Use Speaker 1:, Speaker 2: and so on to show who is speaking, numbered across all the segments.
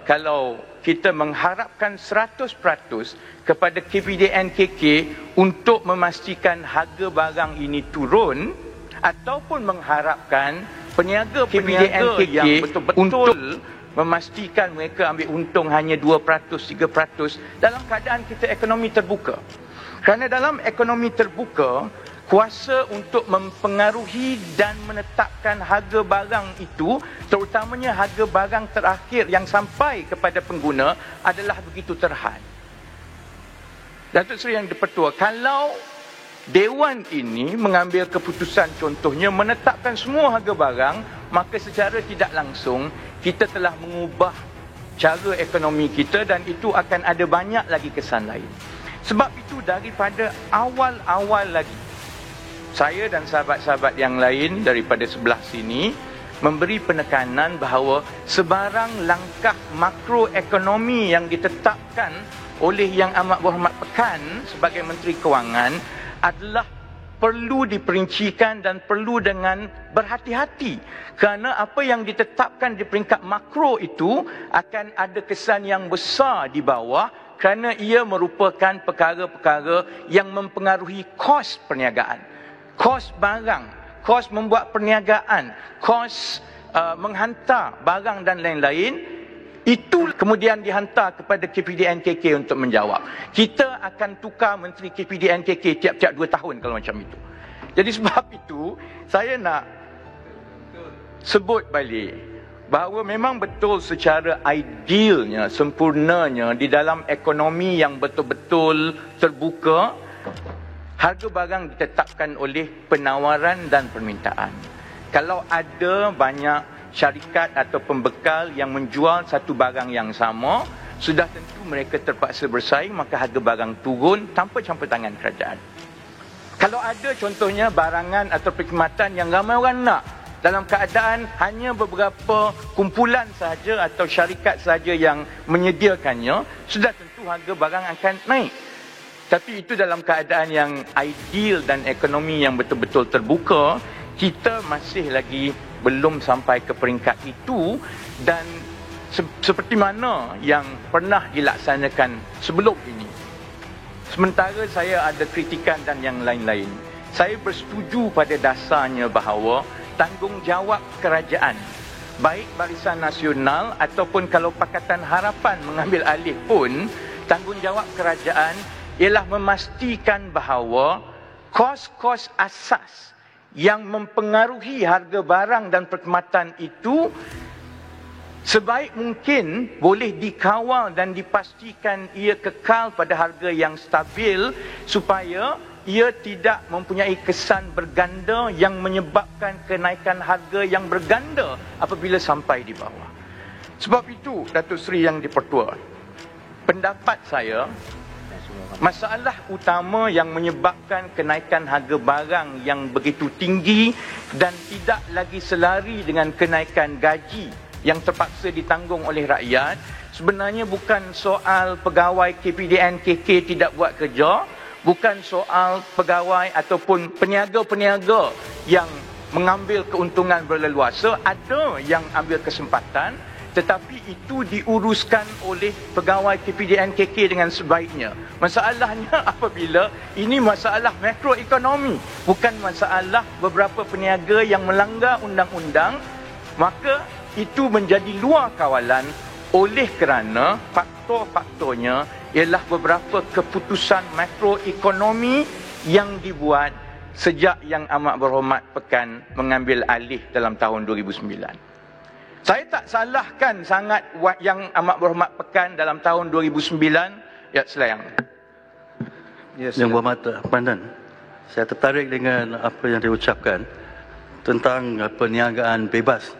Speaker 1: Kalau kita mengharapkan 100% kepada KPDNKK untuk memastikan harga barang ini turun, ataupun mengharapkan peniaga KPDNKK yang betul-betul untuk memastikan mereka ambil untung hanya 2%, 3% dalam keadaan kita ekonomi terbuka. Kerana dalam ekonomi terbuka, kuasa untuk mempengaruhi dan menetapkan harga barang itu, terutamanya harga barang terakhir yang sampai kepada pengguna, adalah begitu terhad. Datuk Seri Yang di-Pertua, kalau Dewan ini mengambil keputusan contohnya menetapkan semua harga barang, maka secara tidak langsung kita telah mengubah cara ekonomi kita dan itu akan ada banyak lagi kesan lain. Sebab itu daripada awal-awal lagi, saya dan sahabat-sahabat yang lain daripada sebelah sini memberi penekanan bahawa sebarang langkah makroekonomi yang ditetapkan oleh Yang Amat Berhormat Pekan sebagai Menteri Kewangan adalah perlu diperincikan dan perlu dengan berhati-hati, kerana apa yang ditetapkan di peringkat makro itu akan ada kesan yang besar di bawah, kerana ia merupakan perkara-perkara yang mempengaruhi kos perniagaan, kos barang, kos membuat perniagaan, kos menghantar barang dan lain-lain. Itu kemudian dihantar kepada KPDNKK untuk menjawab. Kita akan tukar Menteri KPDNKK tiap-tiap 2 tahun kalau macam itu. Jadi sebab itu, saya nak sebut balik bahawa memang betul secara idealnya, sempurnanya di dalam ekonomi yang betul-betul terbuka, harga barang ditetapkan oleh penawaran dan permintaan. Kalau ada banyak syarikat atau pembekal yang menjual satu barang yang sama, sudah tentu mereka terpaksa bersaing, maka harga barang turun tanpa campur tangan kerajaan. Kalau ada contohnya barangan atau perkhidmatan yang ramai orang nak, dalam keadaan hanya beberapa kumpulan sahaja atau syarikat sahaja yang menyediakannya, sudah tentu harga barang akan naik. Tapi itu dalam keadaan yang ideal dan ekonomi yang betul-betul terbuka. Kita masih lagi belum sampai ke peringkat itu, dan seperti mana yang pernah dilaksanakan sebelum ini. Sementara saya ada kritikan dan yang lain-lain, saya bersetuju pada dasarnya bahawa tanggungjawab kerajaan, baik Barisan Nasional ataupun kalau Pakatan Harapan mengambil alih pun, tanggungjawab kerajaan ialah memastikan bahawa kos-kos asas yang mempengaruhi harga barang dan perkhidmatan itu sebaik mungkin boleh dikawal dan dipastikan ia kekal pada harga yang stabil, supaya ia tidak mempunyai kesan berganda yang menyebabkan kenaikan harga yang berganda apabila sampai di bawah. Sebab itu, Datuk Seri Yang di-Pertua, pendapat saya, masalah utama yang menyebabkan kenaikan harga barang yang begitu tinggi dan tidak lagi selari dengan kenaikan gaji yang terpaksa ditanggung oleh rakyat, sebenarnya bukan soal pegawai KPDNKK tidak buat kerja, bukan soal pegawai ataupun peniaga-peniaga yang mengambil keuntungan berleluasa, ada yang ambil kesempatan, tetapi itu diuruskan oleh pegawai KPDNKK dengan sebaiknya. Masalahnya apabila ini masalah makroekonomi, bukan masalah beberapa peniaga yang melanggar undang-undang, maka itu menjadi luar kawalan oleh kerana faktor-faktornya ialah beberapa keputusan makroekonomi yang dibuat sejak Yang Amat Berhormat Pekan mengambil alih dalam tahun 2009. Saya tak salahkan sangat Yang Amat Berhormat Pekan dalam tahun 2009. Ya, silakan.
Speaker 2: Ya, Yang Berhormat Pandan, saya tertarik dengan apa yang diucapkan tentang perniagaan bebas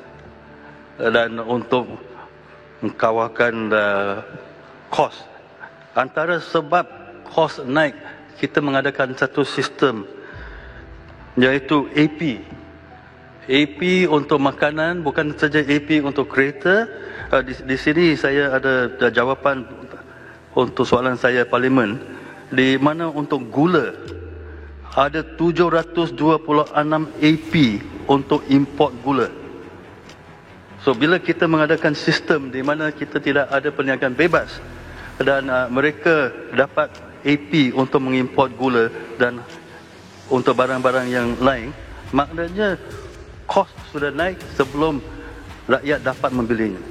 Speaker 2: dan untuk mengkawalkan kos. Antara sebab kos naik, kita mengadakan satu sistem iaitu AP. AP untuk makanan, bukan saja AP untuk kereta. Di sini saya ada jawapan untuk soalan saya Parlimen, di mana untuk gula ada 726 AP untuk import gula. So So bila kita mengadakan sistem di mana kita tidak ada perniagaan bebas dan mereka dapat AP untuk mengimport gula dan untuk barang-barang yang lain, maknanya kos sudah naik sebelum rakyat dapat membelinya.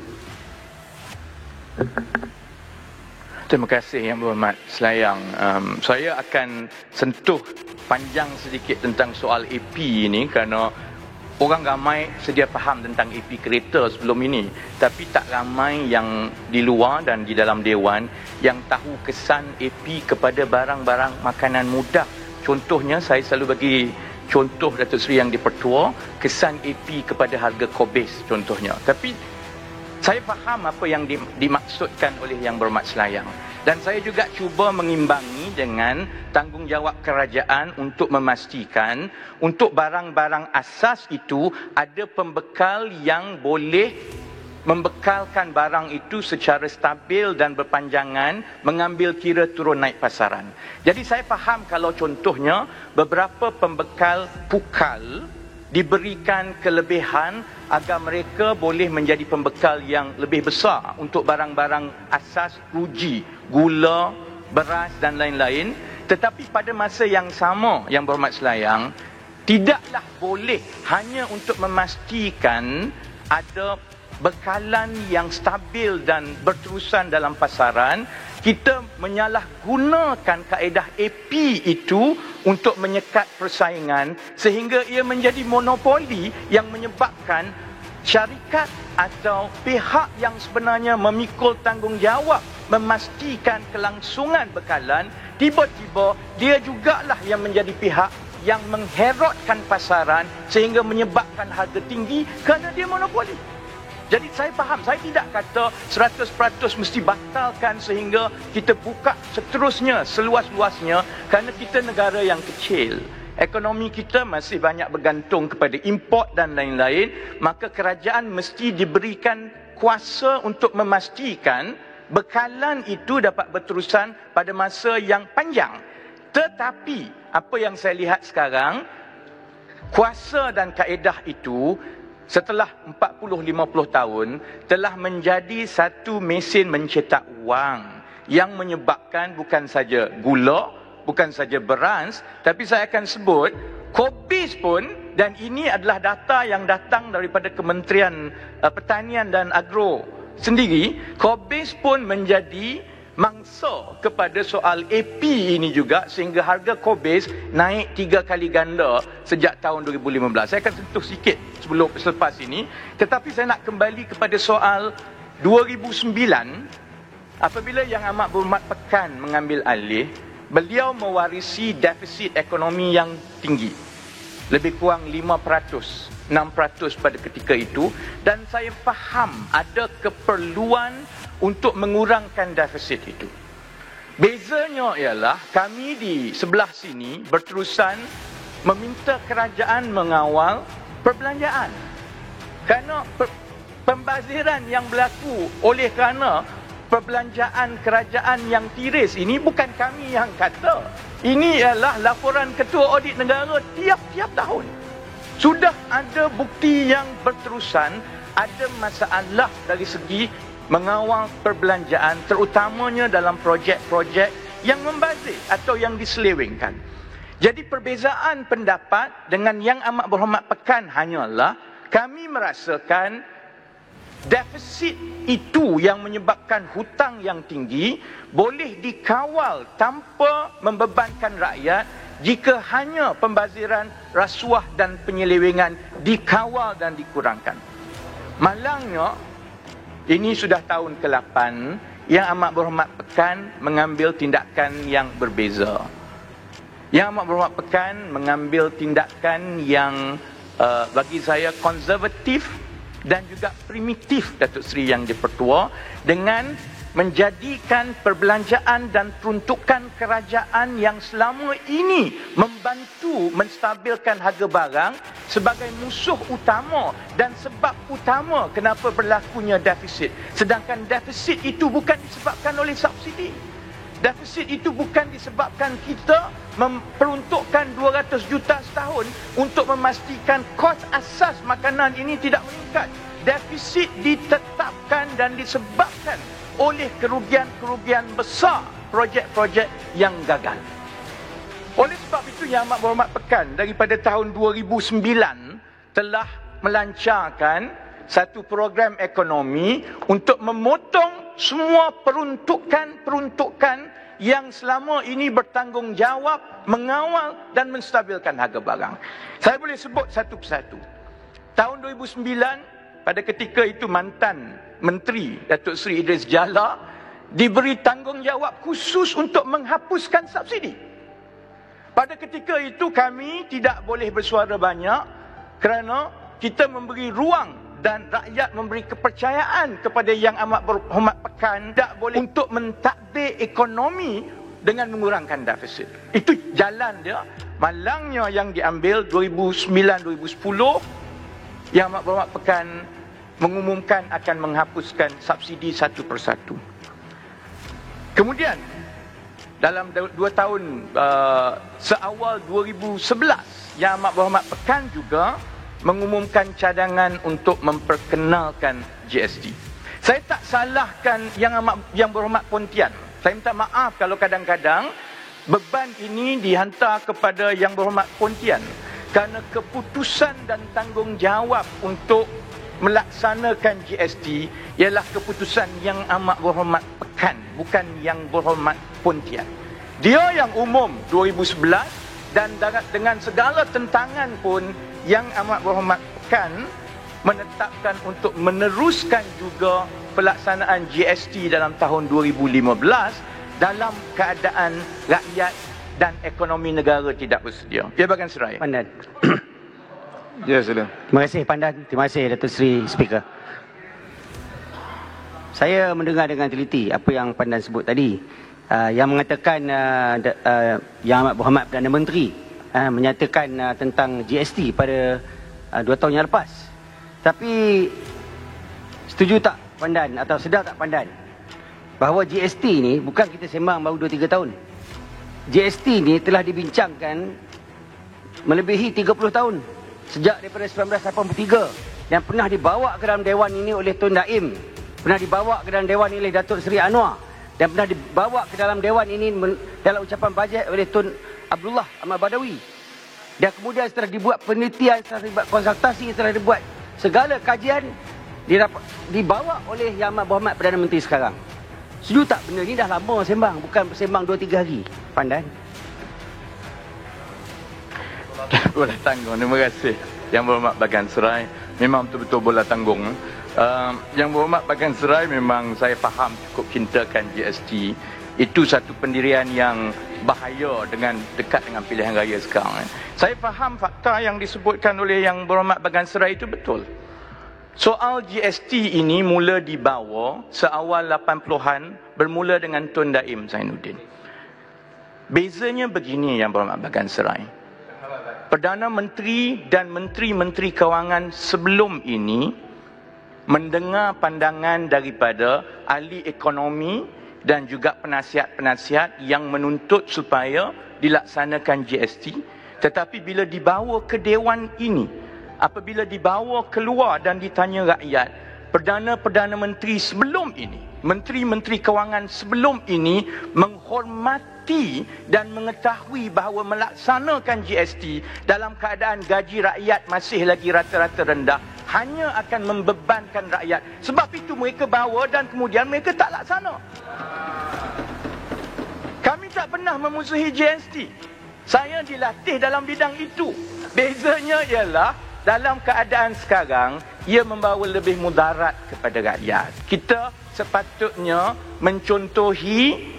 Speaker 1: Terima kasih Yang Berhormat Selayang. Saya akan sentuh panjang sedikit tentang soal AP ini kerana orang ramai sedia faham tentang AP kereta sebelum ini, tapi tak ramai yang di luar dan di dalam Dewan yang tahu kesan AP kepada barang-barang makanan mudah. Contohnya, saya selalu bagi contoh Datuk Seri Yang di-Pertua, kesan AP kepada harga Kobis contohnya. Tapi saya faham apa yang dimaksudkan oleh Yang Berhormat Selayang. Dan saya juga cuba mengimbangi dengan tanggungjawab kerajaan untuk memastikan untuk barang-barang asas itu ada pembekal yang boleh membekalkan barang itu secara stabil dan berpanjangan, mengambil kira turun naik pasaran. Jadi saya faham kalau contohnya beberapa pembekal pukal diberikan kelebihan agar mereka boleh menjadi pembekal yang lebih besar untuk barang-barang asas ruji, gula, beras dan lain-lain. Tetapi pada masa yang sama, Yang Berhormat Selayang, tidaklah boleh hanya untuk memastikan ada bekalan yang stabil dan berterusan dalam pasaran, kita menyalahgunakan kaedah AP itu untuk menyekat persaingan sehingga ia menjadi monopoli yang menyebabkan syarikat atau pihak yang sebenarnya memikul tanggungjawab memastikan kelangsungan bekalan, tiba-tiba dia jugalah yang menjadi pihak yang mengherotkan pasaran sehingga menyebabkan harga tinggi kerana dia monopoli. Jadi saya faham, saya tidak kata 100% mesti batalkan sehingga kita buka seterusnya, seluas-luasnya kerana kita negara yang kecil. Ekonomi kita masih banyak bergantung kepada import dan lain-lain, maka kerajaan mesti diberikan kuasa untuk memastikan bekalan itu dapat berterusan pada masa yang panjang. Tetapi apa yang saya lihat sekarang, kuasa dan kaedah itu setelah 40-50 tahun telah menjadi satu mesin mencetak wang yang menyebabkan bukan saja gula, bukan saja beras, tapi saya akan sebut Kobis pun, dan ini adalah data yang datang daripada Kementerian Pertanian dan Agro sendiri, Kobis pun menjadi mangsa kepada soal AP ini juga sehingga harga Kobis naik 3 kali ganda sejak tahun 2015. Saya akan sentuh sikit selepas ini, tetapi saya nak kembali kepada soal 2009 apabila Yang Amat Berhormat Pekan mengambil alih, beliau mewarisi defisit ekonomi yang tinggi, lebih kurang 5%, 6% pada ketika itu, dan saya faham ada keperluan untuk mengurangkan defisit itu. Bezanya ialah kami di sebelah sini berterusan meminta kerajaan mengawal perbelanjaan. Kerana pembaziran yang berlaku oleh kerana perbelanjaan kerajaan yang tiris ini bukan kami yang kata. Ini ialah laporan Ketua Audit Negara tiap-tiap tahun. Sudah ada bukti yang berterusan ada masalah dari segi mengawal perbelanjaan, terutamanya dalam projek-projek yang membazir atau yang diselewengkan. Jadi perbezaan pendapat dengan Yang Amat Berhormat Pekan hanyalah kami merasakan defisit itu yang menyebabkan hutang yang tinggi boleh dikawal tanpa membebankan rakyat jika hanya pembaziran, rasuah dan penyelewengan dikawal dan dikurangkan. Malangnya, ini sudah tahun ke-8, Yang Amat Berhormat Pekan mengambil tindakan yang berbeza. Yang Amat Berhormat Pekan mengambil tindakan yang bagi saya konservatif dan juga primitif, Datuk Seri Yang di-Pertua, dengan menjadikan perbelanjaan dan peruntukan kerajaan yang selama ini membantu menstabilkan harga barang sebagai musuh utama dan sebab utama kenapa berlakunya defisit. Sedangkan defisit itu bukan disebabkan oleh subsidi. Defisit itu bukan disebabkan kita memperuntukkan 200 juta setahun untuk memastikan kos asas makanan ini tidak meningkat. Defisit ditetapkan dan disebabkan oleh kerugian-kerugian besar projek-projek yang gagal. Oleh sebab itu Yang Amat Berhormat Pekan daripada tahun 2009 telah melancarkan satu program ekonomi untuk memotong semua peruntukan yang selama ini bertanggungjawab mengawal dan menstabilkan harga barang. Saya boleh sebut satu persatu. Tahun 2009, pada ketika itu mantan Menteri Datuk Seri Idris Jala diberi tanggungjawab khusus untuk menghapuskan subsidi. Pada ketika itu kami tidak boleh bersuara banyak kerana kita memberi ruang dan rakyat memberi kepercayaan kepada Yang Amat Berhormat Pekan tak boleh untuk mentadbir ekonomi dengan mengurangkan defisit. Itu jalan dia. Malangnya yang diambil 2009-2010, Yang Amat Berhormat Pekan mengumumkan akan menghapuskan subsidi satu persatu. Kemudian dalam 2 tahun seawal 2011, Yang Amat Berhormat Pekan juga mengumumkan cadangan untuk memperkenalkan GST. Saya tak salahkan Yang Berhormat Pontian. Saya minta maaf kalau kadang-kadang beban ini dihantar kepada Yang Berhormat Pontian kerana keputusan dan tanggungjawab untuk melaksanakan GST ialah keputusan Yang Amat Berhormat Pekan, bukan Yang Berhormat Pontian. Dia yang umum 2011 dan dengan segala tentangan pun Yang Amat Berhormat Pekan menetapkan untuk meneruskan juga pelaksanaan GST dalam tahun 2015 dalam keadaan rakyat dan ekonomi negara tidak bersedia. Jabatan Seraya.
Speaker 3: Pandan.
Speaker 4: Ya, sila.
Speaker 3: Terima kasih Pandan. Terima kasih Datuk Seri Speaker. Saya mendengar dengan teliti apa yang Pandan sebut tadi. Yang mengatakan Yang Amat Berhormat Perdana Menteri menyatakan tentang GST pada 2 tahun yang lepas. Tapi setuju tak Pandan atau sedar tak Pandan bahawa GST ni bukan kita sembang baru 2-3 tahun. GST ni telah dibincangkan melebihi 30 tahun sejak daripada 1983 dan pernah dibawa ke dalam Dewan ini oleh Tun Daim, pernah dibawa ke dalam Dewan ini oleh Datuk Seri Anwar dan pernah dibawa ke dalam Dewan ini dalam ucapan bajet oleh Tun Abdullah Ahmad Badawi. Dan kemudian setelah dibuat penelitian, setelah dibuat konsultasi, setelah dibuat segala kajian, dibawa oleh Yang Amat Berhormat Perdana Menteri sekarang. Setuju tak benda ni dah lama sembang, bukan sembang 2-3 hari. Pandan.
Speaker 1: Bola tanggung, terima kasih Yang Berhormat Bagan Serai. Memang betul-betul bola tanggung. Yang Berhormat Bagan Serai memang saya faham cukup cintakan GST. Itu satu pendirian yang bahaya dengan dekat dengan pilihan raya sekarang. Saya faham fakta yang disebutkan oleh Yang Berhormat Bagan Serai itu betul. Soal GST ini mula dibawa seawal 80-an bermula dengan Tun Daim Zainuddin. Bezanya begini Yang Berhormat Bagan Serai. Perdana Menteri dan Menteri-Menteri Kewangan sebelum ini mendengar pandangan daripada ahli ekonomi dan juga penasihat-penasihat yang menuntut supaya dilaksanakan GST. Tetapi bila dibawa ke Dewan ini, apabila dibawa keluar dan ditanya rakyat, Perdana-Perdana Menteri sebelum ini, Menteri-Menteri Kewangan sebelum ini menghormati dan mengetahui bahawa melaksanakan GST dalam keadaan gaji rakyat masih lagi rata-rata rendah hanya akan membebankan rakyat. Sebab itu mereka bawa dan kemudian mereka tak laksana. Kami tak pernah memusuhi GST. Saya dilatih dalam bidang itu. Bezanya ialah dalam keadaan sekarang ia membawa lebih mudarat kepada rakyat. Kita sepatutnya mencontohi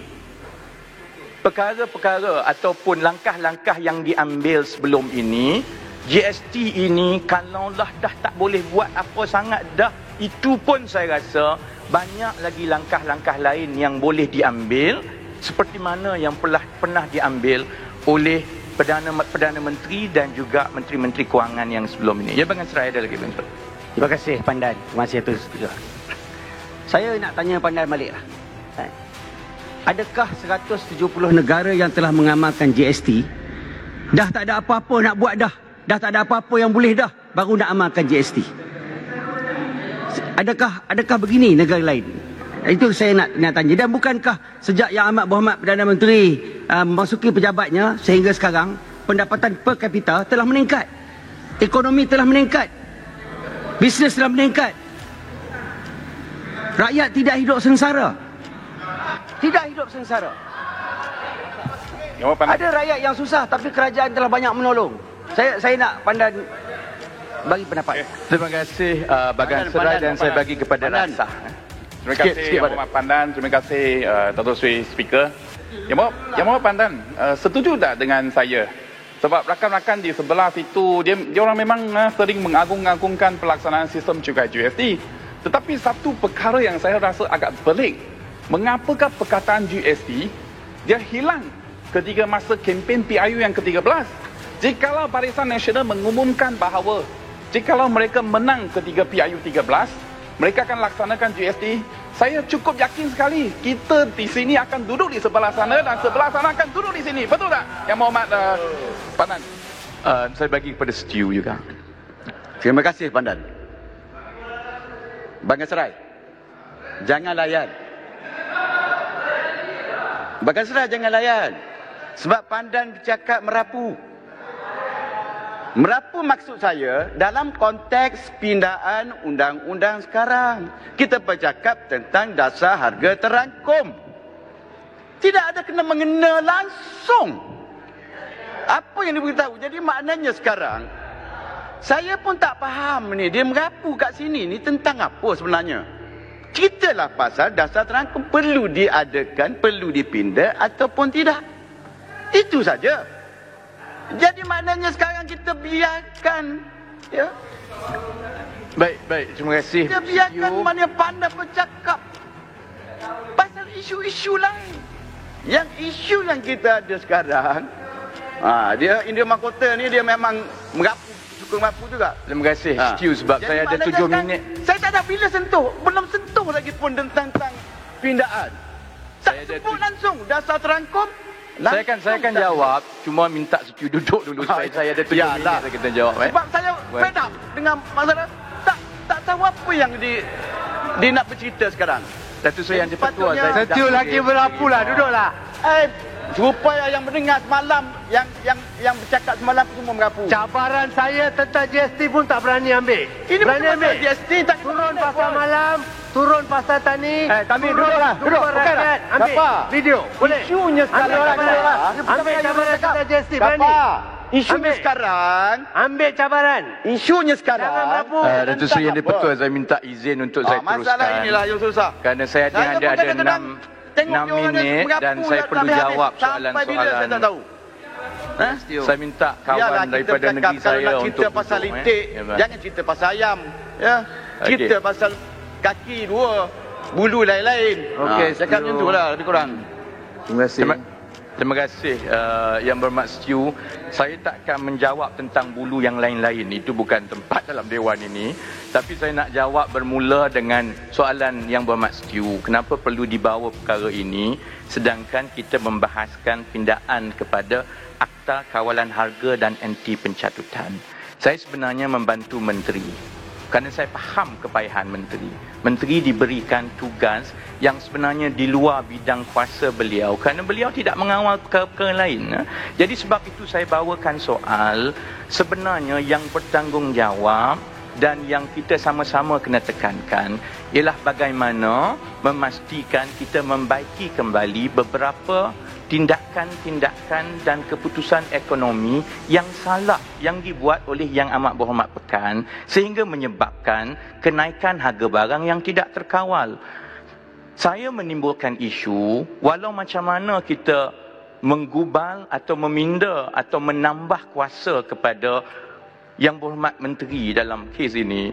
Speaker 1: perkara-perkara ataupun langkah-langkah yang diambil sebelum ini. GST ini kalaulah dah tak boleh buat apa sangat dah, itu pun saya rasa banyak lagi langkah-langkah lain yang boleh diambil seperti mana yang pernah diambil oleh Perdana Menteri dan juga Menteri-Menteri Kewangan yang sebelum ini. Jabatan Seraya ada lagi bentuk.
Speaker 3: Terima kasih Pandan. Terima kasih Atus. Saya nak tanya Pandan balik lah. Adakah 170 negara yang telah mengamalkan GST dah tak ada apa-apa nak buat dah? Dah tak ada apa-apa yang boleh dah, baru nak amalkan GST. Adakah begini negara lain? Itu saya nak tanya. Dan bukankah sejak Yang Amat Berhormat Perdana Menteri memasuki pejabatnya sehingga sekarang, pendapatan per kapita telah meningkat, ekonomi telah meningkat, bisnes telah meningkat, rakyat tidak hidup sengsara. Tidak hidup sengsara. Ada rakyat yang susah tapi kerajaan telah banyak menolong. Saya nak Pandan bagi pendapat.
Speaker 1: Terima kasih Bagan Serai dan saya bagi kepada Rasa.
Speaker 5: Terima kasih Yang Berhormat Pandan, terima kasih Dato' Sri Speaker. Yang Berhormat Pandan, setuju tak dengan saya? Sebab rakan-rakan di sebelah situ, dia orang memang sering mengagung-agungkan pelaksanaan sistem cukai GST. Tetapi satu perkara yang saya rasa agak pelik, mengapakah perkataan GST dia hilang ketika masa kempen PIU yang ke-13? Jikalau Barisan Nasional mengumumkan bahawa jikalau mereka menang ketika PIU 13, mereka akan laksanakan GST, saya cukup yakin sekali kita di sini akan duduk di sebelah sana dan sebelah sana akan duduk di sini. Betul tak Yang Berhormat Pandan?
Speaker 1: Saya bagi kepada Stew juga.
Speaker 6: Terima kasih Pandan. Bagan Serai, jangan layan. Bagan Serai jangan layan. Sebab Pandan bercakap merapu. Merapu maksud saya dalam konteks pindaan undang-undang sekarang. Kita bercakap tentang dasar harga terangkum. Tidak ada kena-mengena langsung apa yang diberitahu. Jadi maknanya sekarang saya pun tak faham ni, dia merapu kat sini ni tentang apa sebenarnya. Ceritalah pasal dasar terangkum perlu diadakan, perlu dipinda ataupun tidak. Itu saja. Jadi maknanya sekarang kita biarkan, ya.
Speaker 1: Baik, terima kasih.
Speaker 6: Kita biarkan mana Pandan bercakap pasal isu-isu lain. Yang isu yang kita ada sekarang, dia India Mahkota ni dia memang merapu, suka merapu juga.
Speaker 1: Terima kasih Stew sebab jadi saya ada 7 minit.
Speaker 6: Saya tak ada bila sentuh, belum sentuh lagi pun tentang pindaan. Tak sebut langsung dasar terangkum.
Speaker 1: Saya akan jawab, cuma minta Stew duduk dulu supaya saya ada 7 minit saya kita jawab.
Speaker 6: Sebab saya fed up dengan masalah tak tahu apa yang dia nak bercerita sekarang.
Speaker 1: Datuk Seri Yang Dipertua, saya
Speaker 7: Stew lagi berapu lah, duduklah.
Speaker 6: Supaya yang mendengar semalam, yang bercakap semalam semua merapu.
Speaker 7: Cabaran saya tentang GST pun tak berani ambil.
Speaker 6: Ini berani ambil GST, tak
Speaker 7: turun pasal malam, turun pasal tani.
Speaker 6: Kami duduklah, duduk.
Speaker 7: Rakyat, ambil video, boleh.
Speaker 6: Isunya sekarang,
Speaker 7: ambil cabaran tentang GST, berani.
Speaker 6: Isunya sekarang,
Speaker 7: ambil cabaran.
Speaker 6: Isunya sekarang.
Speaker 7: Jangan merapu.
Speaker 1: Datuk Seri Yang Dipertua, saya minta izin untuk saya teruskan.
Speaker 6: Masalah inilah yang susah.
Speaker 1: Kerana saya ada 6 minit dan saya perlu jawab soalan-soalan. Saya minta kawan daripada negeri saya untuk
Speaker 6: cerita pasal litik, jangan cerita pasal ayam, ya. Cerita pasal kaki dua, bulu lain-lain. Okey, cakap macam itulah lebih kurang.
Speaker 1: Terima kasih. Terima kasih Yang Berhormat Stew. Saya tak akan menjawab tentang bulu yang lain-lain. Itu bukan tempat dalam dewan ini. Tapi saya nak jawab bermula dengan soalan Yang Berhormat Stew. Kenapa perlu dibawa perkara ini sedangkan kita membahaskan pindaan kepada Akta Kawalan Harga dan Anti Pencatutan. Saya sebenarnya membantu menteri. Kerana saya faham kepayahan menteri. Menteri diberikan tugas yang sebenarnya di luar bidang kuasa beliau. Kerana beliau tidak mengawal perkara-perkara lain. Jadi sebab itu saya bawakan soal sebenarnya yang bertanggungjawab dan yang kita sama-sama kena tekankan ialah bagaimana memastikan kita membaiki kembali beberapa tindakan-tindakan dan keputusan ekonomi yang salah yang dibuat oleh Yang Amat Berhormat Pekan sehingga menyebabkan kenaikan harga barang yang tidak terkawal. Saya menimbulkan isu walau macam mana kita menggubal atau meminda atau menambah kuasa kepada Yang Berhormat Menteri dalam kes ini,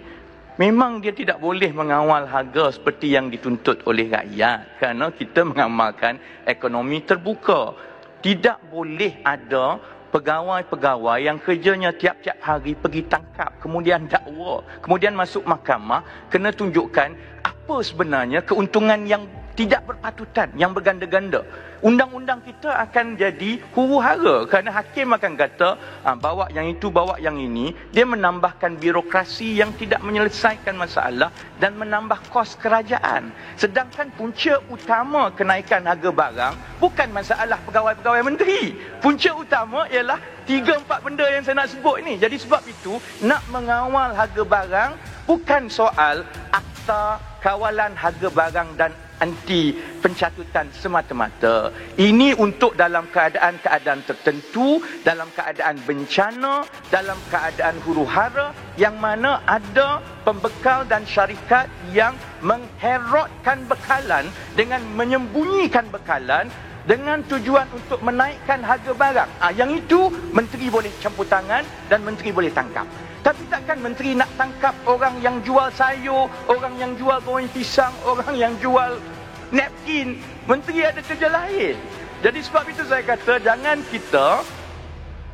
Speaker 1: memang dia tidak boleh mengawal harga seperti yang dituntut oleh rakyat kerana kita mengamalkan ekonomi terbuka. Tidak boleh ada pegawai-pegawai yang kerjanya tiap-tiap hari pergi tangkap, kemudian dakwa, kemudian masuk mahkamah, kena tunjukkan apa sebenarnya keuntungan yang tidak berpatutan, yang berganda-ganda. Undang-undang kita akan jadi huru-hara kerana hakim akan kata bawa yang itu, bawa yang ini. Dia menambahkan birokrasi yang tidak menyelesaikan masalah dan menambah kos kerajaan. Sedangkan punca utama kenaikan harga barang bukan masalah pegawai-pegawai menteri. Punca utama ialah 3-4 benda yang saya nak sebut ni. Jadi sebab itu nak mengawal harga barang bukan soal akta kawalan harga barang dan anti pencatutan semata-mata. Ini untuk dalam keadaan-keadaan tertentu, dalam keadaan bencana, dalam keadaan huru-hara yang mana ada pembekal dan syarikat yang mengherotkan bekalan dengan menyembunyikan bekalan dengan tujuan untuk menaikkan harga barang. Yang itu menteri boleh campur tangan dan menteri boleh tangkap. Tapi takkan menteri nak tangkap orang yang jual sayur, orang yang jual goreng pisang, orang yang jual napkin. Menteri ada kerja lain. Jadi sebab itu saya kata jangan kita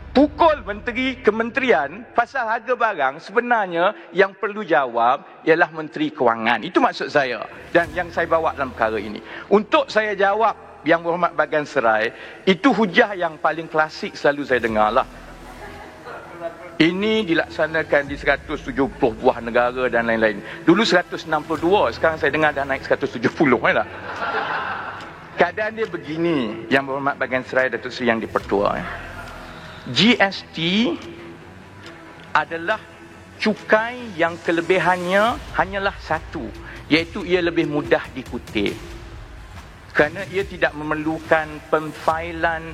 Speaker 1: pukul menteri kementerian pasal harga barang. Sebenarnya yang perlu jawab ialah Menteri Kewangan. Itu maksud saya dan yang saya bawa dalam perkara ini. Untuk saya jawab Yang Berhormat Bagan Serai, itu hujah yang paling klasik selalu saya dengar lah. Ini dilaksanakan di 170 buah negara dan lain-lain. Dulu 162, sekarang saya dengar dah naik 170 kan tak? Keadaan dia begini, Yang Berhormat Bagan Serai, Datuk Seri Yang di-Pertua. GST adalah cukai yang kelebihannya hanyalah satu, iaitu ia lebih mudah dikutip. Kerana ia tidak memerlukan penfailan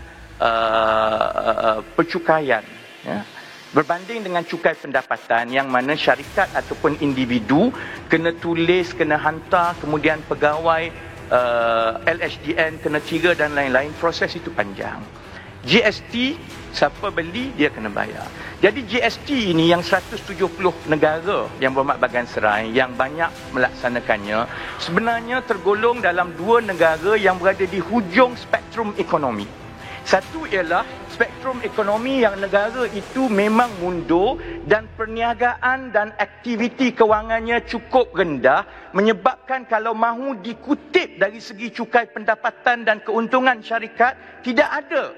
Speaker 1: percukaian. Ya. Berbanding dengan cukai pendapatan yang mana syarikat ataupun individu kena tulis, kena hantar, kemudian pegawai LHDN kena kira dan lain-lain, proses itu panjang. GST, siapa beli dia kena bayar. Jadi GST ini yang 170 negara Yang Berhormat Bagan Serai yang banyak melaksanakannya sebenarnya tergolong dalam dua negara yang berada di hujung spektrum ekonomi. Satu ialah spektrum ekonomi yang negara itu memang mundur dan perniagaan dan aktiviti kewangannya cukup rendah, menyebabkan kalau mahu dikutip dari segi cukai pendapatan dan keuntungan syarikat, tidak ada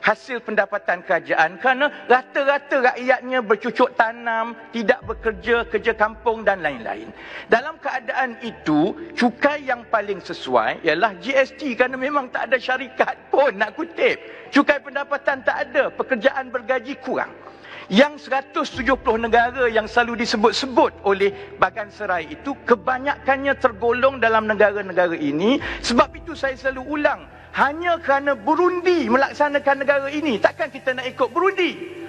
Speaker 1: hasil pendapatan kerajaan kerana rata-rata rakyatnya bercucuk tanam, tidak bekerja, kerja kampung dan lain-lain. Dalam keadaan itu, cukai yang paling sesuai ialah GST kerana memang tak ada syarikat pun nak kutip. Cukai pendapatan tak ada, pekerjaan bergaji kurang. Yang 170 negara yang selalu disebut-sebut oleh Bagan Serai itu kebanyakannya tergolong dalam negara-negara ini. Sebab itu saya selalu ulang, hanya kerana Burundi melaksanakan negara ini, takkan kita nak ikut Burundi.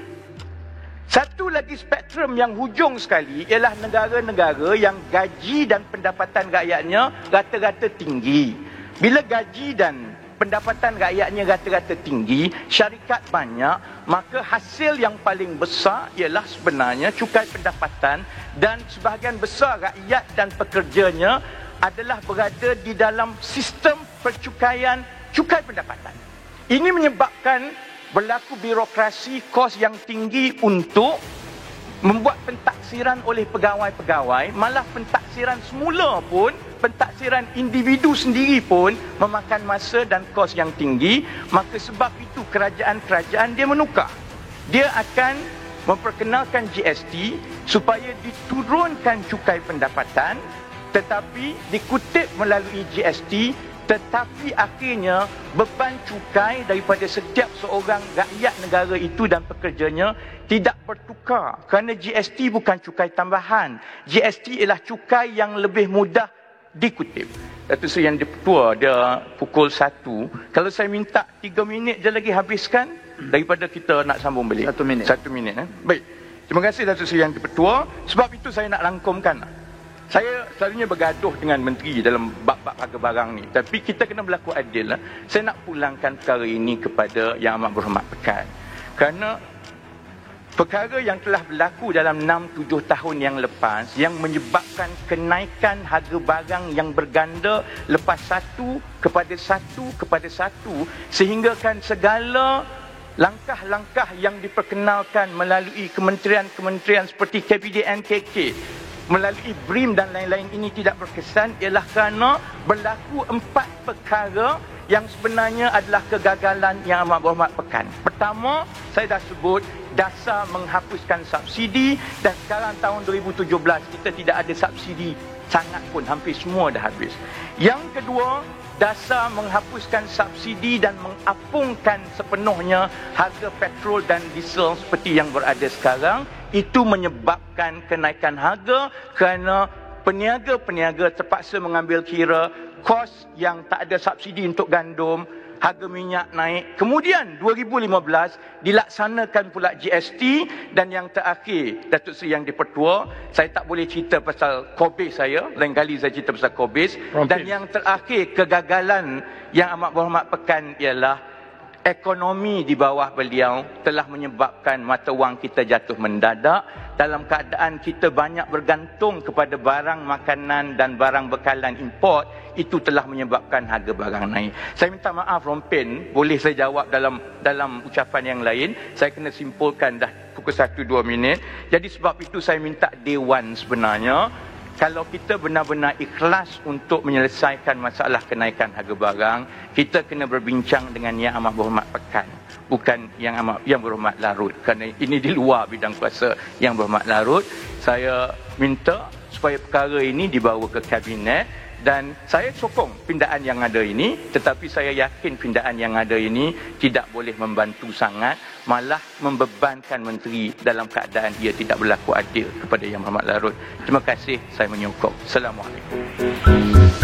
Speaker 1: Satu lagi spektrum yang hujung sekali ialah negara-negara yang gaji dan pendapatan rakyatnya rata-rata tinggi. Bila gaji dan pendapatan rakyatnya rata-rata tinggi, syarikat banyak, maka hasil yang paling besar ialah sebenarnya cukai pendapatan, dan sebahagian besar rakyat dan pekerjanya adalah berada di dalam sistem percukaian cukai pendapatan. Ini menyebabkan berlaku birokrasi, kos yang tinggi untuk membuat pentaksiran oleh pegawai-pegawai. Malah pentaksiran semula pun, pentaksiran individu sendiri pun memakan masa dan kos yang tinggi. Maka sebab itu kerajaan-kerajaan dia menukar. Dia akan memperkenalkan GST supaya diturunkan cukai pendapatan, tetapi dikutip melalui GST, tetapi akhirnya beban cukai daripada setiap seorang rakyat negara itu dan pekerjanya tidak bertukar. Kerana GST bukan cukai tambahan. GST ialah cukai yang lebih mudah dikutip. Datuk Seri Yang di-Pertua, dia pukul 1. Kalau saya minta 3 minit je lagi habiskan, daripada kita nak sambung balik.
Speaker 4: 1 minit.
Speaker 1: 1 minit. Baik. Terima kasih Datuk Seri Yang di-Pertua. Sebab itu saya nak rangkumkan. Saya selalunya bergaduh dengan menteri dalam bab-bab harga barang ni. Tapi kita kena berlaku adil. Saya nak pulangkan perkara ini kepada Yang Amat Berhormat Pekan. Kerana perkara yang telah berlaku dalam 6-7 tahun yang lepas, yang menyebabkan kenaikan harga barang yang berganda lepas satu kepada satu, sehinggakan segala langkah-langkah yang diperkenalkan melalui kementerian-kementerian seperti KPDN KK melalui BRIM dan lain-lain ini tidak berkesan ialah kerana berlaku 4 perkara yang sebenarnya adalah kegagalan Yang Amat Berhormat Pekan. Pertama, saya dah sebut dasar menghapuskan subsidi, dan sekarang tahun 2017 kita tidak ada subsidi sangat pun, hampir semua dah habis. Yang kedua, dasar menghapuskan subsidi dan mengapungkan sepenuhnya harga petrol dan diesel seperti yang berada sekarang. Itu menyebabkan kenaikan harga kerana peniaga-peniaga terpaksa mengambil kira kos yang tak ada subsidi untuk gandum, harga minyak naik. Kemudian 2015 dilaksanakan pula GST, dan yang terakhir Datuk Seri Yang di-Pertua, saya tak boleh cerita pasal Kobis saya, lain kali saya cerita pasal Kobis. Dan yang terakhir kegagalan Yang Amat Berhormat Pekan ialah ekonomi di bawah beliau telah menyebabkan mata wang kita jatuh mendadak. Dalam keadaan kita banyak bergantung kepada barang makanan dan barang bekalan import, itu telah menyebabkan harga barang naik. Saya minta maaf Rompen, boleh saya jawab dalam ucapan yang lain. Saya kena simpulkan dah pukul 1-2 minit. Jadi sebab itu saya minta Dewan sebenarnya, kalau kita benar-benar ikhlas untuk menyelesaikan masalah kenaikan harga barang, kita kena berbincang dengan Yang Amat Berhormat Pekan, bukan Yang Berhormat Larut, kerana ini di luar bidang kuasa Yang Berhormat Larut. Saya minta supaya perkara ini dibawa ke Kabinet, dan saya sokong pindaan yang ada ini, tetapi saya yakin pindaan yang ada ini tidak boleh membantu sangat, malah membebankan menteri dalam keadaan ia tidak berlaku adil kepada Yang Berhormat Larut. Terima kasih, saya menyokong. Assalamualaikum.